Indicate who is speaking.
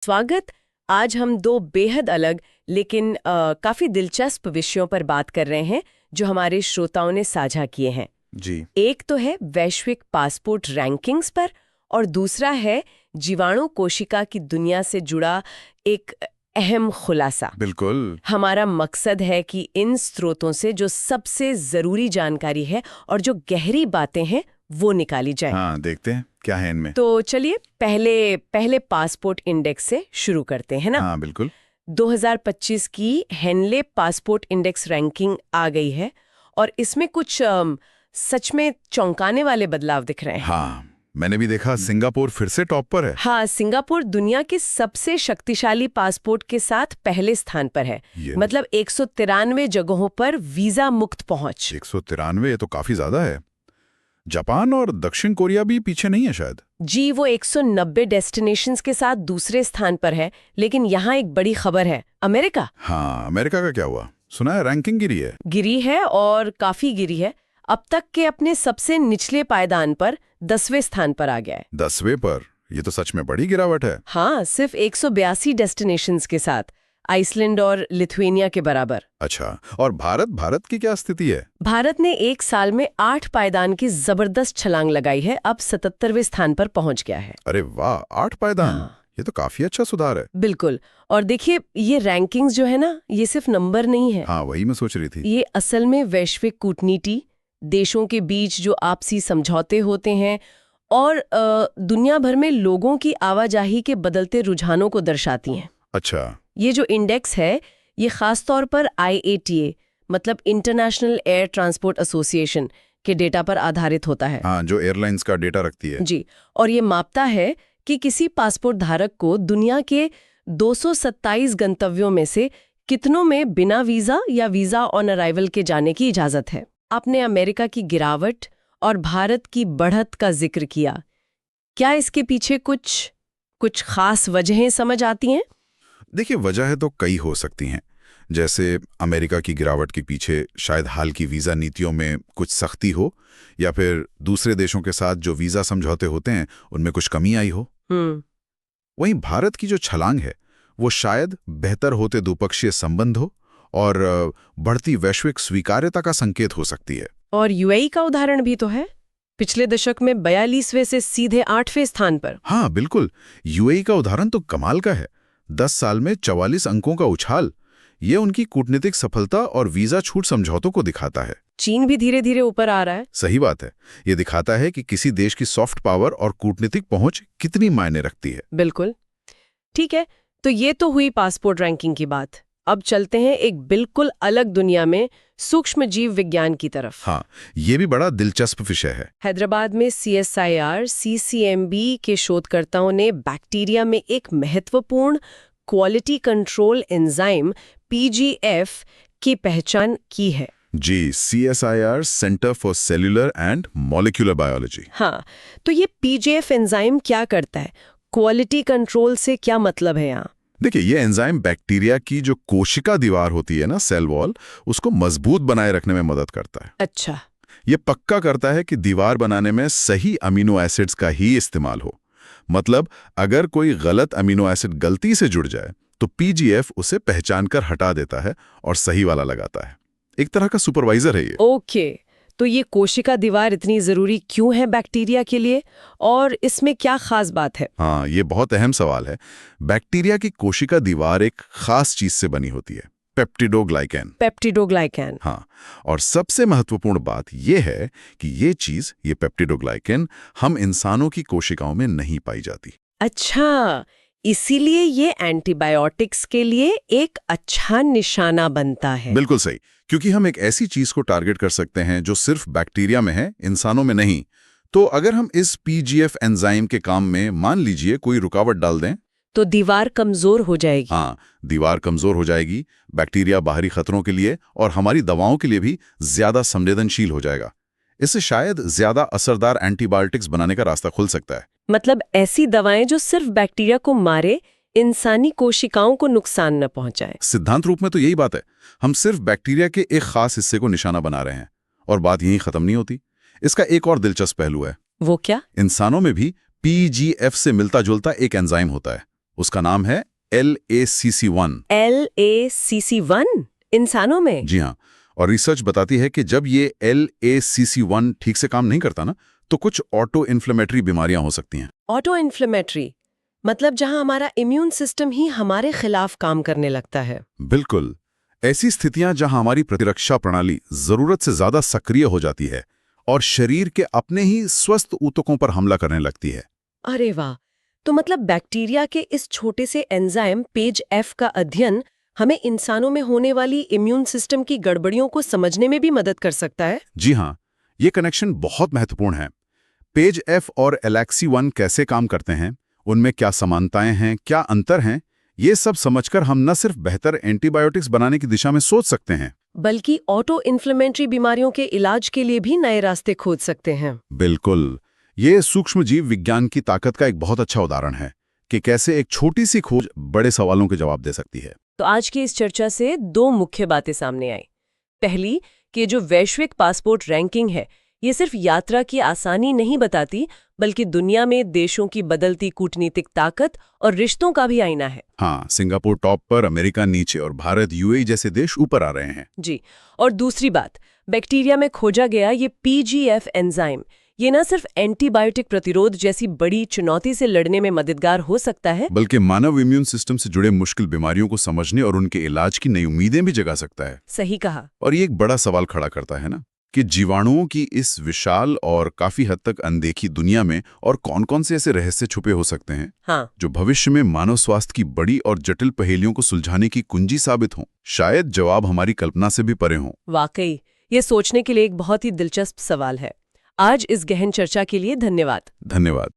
Speaker 1: स्वागत। आज हम दो बेहद अलग लेकिन काफी दिलचस्प विषयों पर बात कर रहे हैं जो हमारे श्रोताओं ने साझा किए हैं।
Speaker 2: जी।
Speaker 1: एक तो है वैश्विक पासपोर्ट रैंकिंग्स पर और दूसरा है जीवाणु कोशिका की दुनिया से जुड़ा एक अहम खुलासा।
Speaker 2: बिल्कुल।
Speaker 1: हमारा मकसद है कि इन स्रोतों से जो सबसे जरूरी जानकारी है और जो गहरी बातें हैं वो निकाली जाए।
Speaker 2: हाँ, देखते हैं क्या है इनमें।
Speaker 1: तो चलिए पहले पासपोर्ट इंडेक्स से शुरू करते हैं ना।
Speaker 2: हाँ बिल्कुल।
Speaker 1: 2025 की हेनले पासपोर्ट इंडेक्स रैंकिंग आ गई है और इसमें कुछ सच में चौंकाने वाले बदलाव दिख रहे हैं।
Speaker 2: हाँ, मैंने भी देखा सिंगापुर फिर से टॉप पर है।
Speaker 1: हाँ, सिंगापुर दुनिया के सबसे शक्तिशाली पासपोर्ट के साथ पहले स्थान पर है। मतलब 193 जगहों पर वीजा मुक्त पहुंच।
Speaker 2: 193, ये तो काफी ज्यादा है। जापान और दक्षिण कोरिया भी पीछे नहीं है शायद।
Speaker 1: जी, वो 190 डेस्टिनेशंस के साथ दूसरे स्थान पर है। लेकिन यहाँ एक बड़ी खबर है, अमेरिका।
Speaker 2: हाँ, अमेरिका का क्या हुआ? सुना है रैंकिंग
Speaker 1: गिरी है और काफी गिरी है। अब तक के अपने सबसे निचले पायदान पर 10वें स्थान पर आ गया है।
Speaker 2: 10वें पर? ये तो सच में बड़ी गिरावट है।
Speaker 1: हाँ, सिर्फ 182 डेस्टिनेशंस के साथ, आइसलैंड और लिथुएनिया के बराबर।
Speaker 2: अच्छा, और भारत की क्या स्थिति है?
Speaker 1: भारत ने एक साल में 8 पायदान की जबरदस्त छलांग लगाई है, अब 77वें स्थान पर पहुंच गया है।
Speaker 2: अरे वाह, 8 पायदान।
Speaker 1: हाँ।
Speaker 2: ये तो काफी अच्छा सुधार है।
Speaker 1: बिल्कुल। और देखिए, ये रैंकिंग्स जो है ना, ये सिर्फ नंबर नहीं है।
Speaker 2: हाँ, वही मैं सोच रही थी।
Speaker 1: ये असल में वैश्विक कूटनीति, देशों के बीच जो आपसी समझौते होते हैं और दुनिया भर में लोगों की आवाजाही के बदलते रुझानों को दर्शाती हैं।
Speaker 2: अच्छा।
Speaker 1: ये जो इंडेक्स है, ये खास तौर पर IATA मतलब इंटरनेशनल एयर ट्रांसपोर्ट एसोसिएशन के डेटा पर आधारित होता है।
Speaker 2: हाँ, जो एयरलाइंस का डेटा रखती है।
Speaker 1: जी, और ये मापता है कि किसी पासपोर्ट धारक को दुनिया के 227 गंतव्यों में से कितनों में बिना वीजा या वीजा ऑन अराइवल के जाने की इजाजत है। आपने अमेरिका की गिरावट और भारत की बढ़त का जिक्र किया। क्या इसके पीछे कुछ खास वजहें समझ आती हैं?
Speaker 2: देखिए, वजह तो कई हो सकती हैं। जैसे अमेरिका की गिरावट के पीछे शायद हाल की वीज़ा नीतियों में कुछ सख्ती हो, या फिर दूसरे देशों के साथ जो वीज़ा समझौते होते हैं उनमें कुछ कमी आई हो। वहीं भारत की जो छलांग है वो शायद बेहतर होते द्विपक्षीय संबंध हो और बढ़ती वैश्विक स्वीकार्यता का संकेत हो सकती है।
Speaker 1: और UAE का उदाहरण भी तो है, पिछले दशक में 42वें से सीधे 8वें स्थान पर।
Speaker 2: हाँ बिल्कुल, UAE का उदाहरण तो कमाल का है। 10 साल में 44 अंकों का उछाल। ये उनकी कूटनीतिक सफलता और वीजा छूट समझौतों को दिखाता है।
Speaker 1: चीन भी धीरे धीरे ऊपर आ रहा है।
Speaker 2: सही बात है। ये दिखाता है कि किसी देश की सॉफ्ट पावर और कूटनीतिक पहुंच कितनी मायने रखती है।
Speaker 1: बिल्कुल। ठीक है, तो ये तो हुई पासपोर्ट रैंकिंग की बात। अब चलते हैं एक बिल्कुल अलग दुनिया में, सूक्ष्म जीव विज्ञान की तरफ।
Speaker 2: हाँ, ये भी बड़ा दिलचस्प विषय है।
Speaker 1: हैदराबाद में CSIR CCMB के शोधकर्ताओं ने बैक्टीरिया में एक महत्वपूर्ण क्वालिटी कंट्रोल एंजाइम PGF की पहचान की है।
Speaker 2: जी, CSIR centre for cellular and molecular biology.
Speaker 1: हाँ, तो ये PGF एंजाइम क्या करता है? क्वालिटी कंट्रोल से क्या मतलब है यहाँ?
Speaker 2: देखिए, ये एंजाइम बैक्टीरिया की जो कोशिका दीवार होती है ना, सेल वॉल, उसको मजबूत बनाए रखने में मदद करता है।
Speaker 1: अच्छा।
Speaker 2: ये पक्का करता है कि दीवार बनाने में सही अमीनो एसिड्स का ही इस्तेमाल हो। मतलब अगर कोई गलत अमीनो एसिड गलती से जुड़ जाए तो PGF उसे पहचान कर हटा देता है और सही वाला लगाता है। एक तरह का सुपरवाइजर है ये।
Speaker 1: ओके, तो ये कोशिका दीवार इतनी जरूरी क्यों है बैक्टीरिया के लिए, और इसमें क्या खास बात है?
Speaker 2: हाँ, ये बहुत अहम सवाल है। बैक्टीरिया की कोशिका दीवार एक खास चीज से बनी होती है, पेप्टिडोग्लाइकैन।
Speaker 1: पेप्टिडोग्लाइकैन।
Speaker 2: हाँ, और सबसे महत्वपूर्ण बात यह है कि ये पेप्टिडोग्लाइकैन हम इंसानों की कोशिकाओं में नहीं पाई जाती।
Speaker 1: अच्छा, इसीलिए ये एंटीबायोटिक्स के लिए एक अच्छा निशाना बनता है।
Speaker 2: बिल्कुल सही, क्योंकि हम एक ऐसी चीज को टारगेट कर सकते हैं जो सिर्फ बैक्टीरिया में है, इंसानों में नहीं। तो अगर हम इस PGF एंजाइम के काम में मान लीजिए कोई रुकावट डाल दें
Speaker 1: तो दीवार कमजोर हो जाएगी।
Speaker 2: हाँ, दीवार कमजोर हो जाएगी, बैक्टीरिया बाहरी खतरों के लिए और हमारी दवाओं के लिए भी ज्यादा संवेदनशील हो जाएगा। इससे शायद ज्यादा असरदार एंटीबायोटिक्स बनाने का रास्ता खुल सकता है।
Speaker 1: मतलब ऐसी दवाएं जो सिर्फ बैक्टीरिया को मारे, इंसानी कोशिकाओं को नुकसान न पहुंचाए।
Speaker 2: सिद्धांत रूप में तो यही बात है। हम सिर्फ बैक्टीरिया के एक खास हिस्से को निशाना बना रहे हैं और बात यहीं खत्म नहीं होती। इसका एक और दिलचस्प पहलू है।
Speaker 1: वो क्या?
Speaker 2: इंसानों में भी PGF से मिलता जुलता एक एंजाइम होता है, उसका नाम है LACC1।
Speaker 1: LACC1 इंसानों में?
Speaker 2: जी हाँ, और रिसर्च बताती है कि जब ये LACC1 ठीक से काम नहीं करता ना, तो कुछ ऑटो इन्फ्लेमेटरी बीमारियां हो सकती हैं।
Speaker 1: ऑटो इन्फ्लेमेटरी मतलब जहां हमारा इम्यून सिस्टम ही हमारे खिलाफ काम करने लगता है।
Speaker 2: बिल्कुल, ऐसी स्थितियां जहां हमारी प्रतिरक्षा प्रणाली जरूरत से ज्यादा सक्रिय हो जाती है और शरीर के अपने ही स्वस्थ ऊतकों पर हमला करने लगती है।
Speaker 1: अरे वाह, तो मतलब बैक्टीरिया के इस छोटे से एंजाइम पेज F का अध्ययन हमें इंसानों में होने वाली इम्यून सिस्टम की गड़बड़ियों को समझने में भी मदद कर सकता है।
Speaker 2: जी हाँ, ये कनेक्शन बहुत महत्वपूर्ण है। पेज F और LACC1 कैसे काम करते हैं, उनमें क्या समानताएं हैं, क्या अंतर हैं, ये सब समझकर हम न सिर्फ बेहतर एंटीबायोटिक्स बनाने की दिशा में सोच सकते हैं,
Speaker 1: बल्कि ऑटो इन्फ्लेमेटरी बीमारियों के इलाज के लिए भी नए रास्ते खोज सकते हैं।
Speaker 2: बिल्कुल, ये सूक्ष्म जीव विज्ञान की ताकत का एक बहुत अच्छा उदाहरण है कि कैसे एक छोटी सी खोज बड़े सवालों के जवाब दे सकती है।
Speaker 1: तो आज की इस चर्चा से दो मुख्य बातें सामने आई। पहली कि जो वैश्विक पासपोर्ट रैंकिंग है, ये सिर्फ यात्रा की आसानी नहीं बताती, बल्कि दुनिया में देशों की बदलती कूटनीतिक ताकत और रिश्तों का भी आईना है।
Speaker 2: हाँ, सिंगापुर टॉप पर, अमेरिका नीचे और भारत UAE जैसे देश ऊपर आ रहे हैं।
Speaker 1: जी, और दूसरी बात, बैक्टीरिया में खोजा गया ये PGF एंजाइम, ये न सिर्फ एंटीबायोटिक प्रतिरोध जैसी बड़ी चुनौती से लड़ने में मददगार हो सकता है,
Speaker 2: बल्कि मानव इम्यून सिस्टम से जुड़े मुश्किल बीमारियों को समझने और उनके इलाज की नई उम्मीदें भी जगा सकता है।
Speaker 1: सही कहा।
Speaker 2: और ये एक बड़ा सवाल खड़ा करता है ना, कि जीवाणुओं की इस विशाल और काफी हद तक अनदेखी दुनिया में और कौन-कौन से ऐसे रहस्य छुपे हो सकते हैं,
Speaker 1: हाँ,
Speaker 2: जो भविष्य में मानव स्वास्थ्य की बड़ी और जटिल पहेलियों को सुलझाने की कुंजी साबित हों। शायद जवाब हमारी कल्पना से भी परे हों।
Speaker 1: वाकई ये सोचने के लिए एक बहुत ही दिलचस्प सवाल है। आज इस गहन चर्चा के लिए धन्यवाद।
Speaker 2: धन्यवाद।